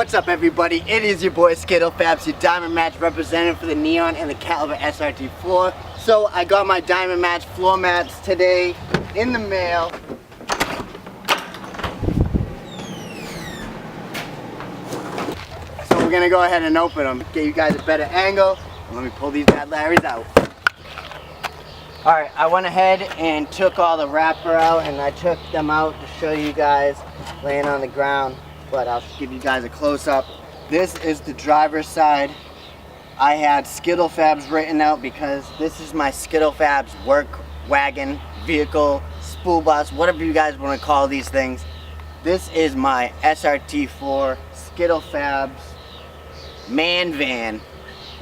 What's up, everybody? It is your boy Skittle Fabs, your Diamond Match representative for the Neon and the Caliber SRT4. So I got my Diamond Match floor mats today in the mail. So we're gonna go ahead and open them, get you guys a better angle. Let me pull these bad Larrys out. Alright, I went ahead and took all the wrapper out, and I took them out to show you guys laying on the ground. But I'll give you guys a close-up. This is the driver's side. I had Skittle Fabs written out because this is my Skittle Fabs work wagon, vehicle, spool bus, whatever you guys want to call these things. This is my SRT4 Skittle Fabs man van.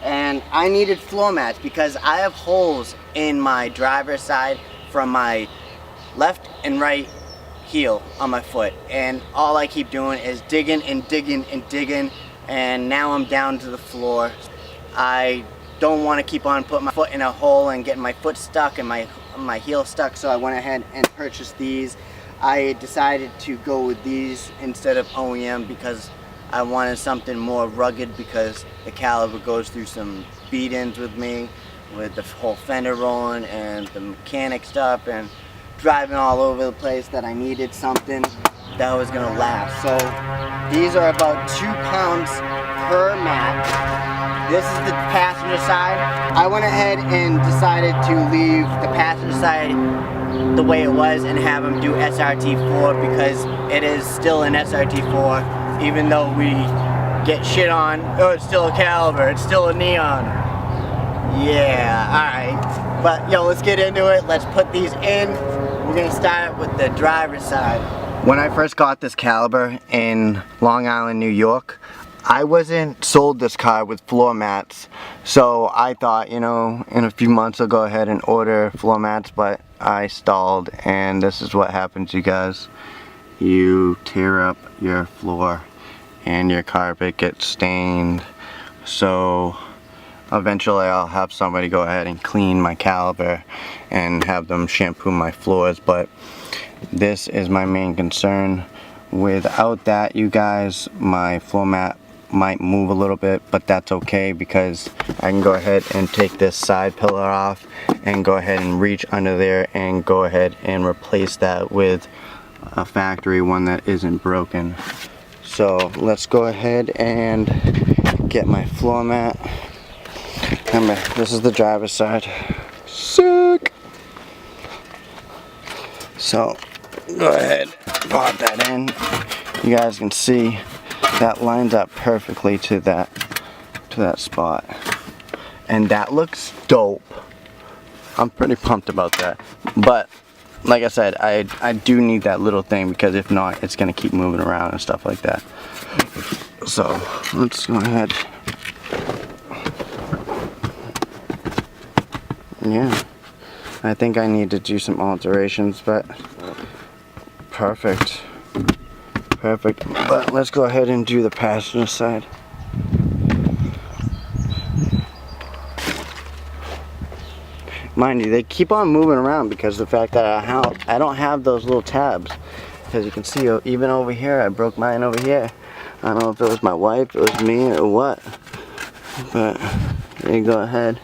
And I needed floor mats because I have holes in my driver's side from my left and right heel on my foot, and all I keep doing is digging and digging and digging, and now I'm down to the floor. I don't want to keep on putting my foot in a hole and getting my foot stuck and my heel stuck, so I went ahead and purchased these. I decided to go with these instead of OEM because I wanted something more rugged, because the Caliber goes through some beat-ins with me, with the whole fender rolling and the mechanic stuff and driving all over the place, that I needed something that was gonna last. So these are about 2 pounds per mat. This is the passenger side. I went ahead and decided to leave the passenger side the way it was and have them do SRT4 because it is still an SRT4, even though we get shit on, oh, it's still a Caliber, it's still a Neon. Yeah, alright. But yo, let's get into it. Let's put these in. We're gonna start with the driver's side. When I first got this Caliber in Long Island, New York, I wasn't sold this car with floor mats. So I thought, you know, in a few months I'll go ahead and order floor mats, but I stalled, and this is what happens, you guys. You tear up your floor and your carpet gets stained. So eventually I'll have somebody go ahead and clean my Caliber and have them shampoo my floors, but this is my main concern. Without that, you guys, my floor mat might move a little bit, but that's okay because I can go ahead and take this side pillar off and go ahead and reach under there and go ahead and replace that with a factory one that isn't broken. So let's go ahead and get my floor mat. Remember, this is the driver's side. Sick! So, go ahead, pop that in. You guys can see that lines up perfectly to that spot. And that looks dope. I'm pretty pumped about that. But, like I said, I do need that little thing because if not, it's going to keep moving around and stuff like that. So, let's go ahead. Yeah, I think I need to do some alterations, but perfect. But let's go ahead and do the passenger side. Mind you, they keep on moving around because of the fact that I don't have those little tabs. As you can see, even over here, I broke mine over here. I don't know if it was my wife, it was me, or what. But there you go ahead.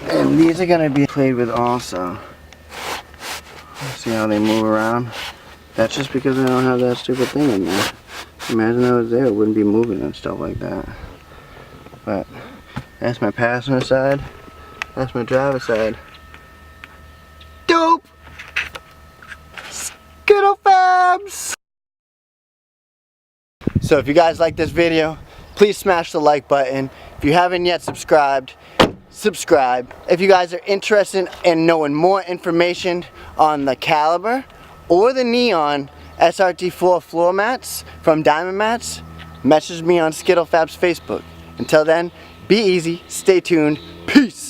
And these are going to be played with also. See how they move around? That's just because I don't have that stupid thing in there. Imagine I was there, it wouldn't be moving and stuff like that. But that's my passenger side. That's my driver's side. Dope! Skittle Fabs! So if you guys like this video, please smash the like button. If you haven't yet subscribed, subscribe. If you guys are interested in knowing more information on the Caliber or the Neon SRT4 floor mats from Diamond Mats, message me on Skittle Fabs Facebook. Until then, be easy, stay tuned, peace!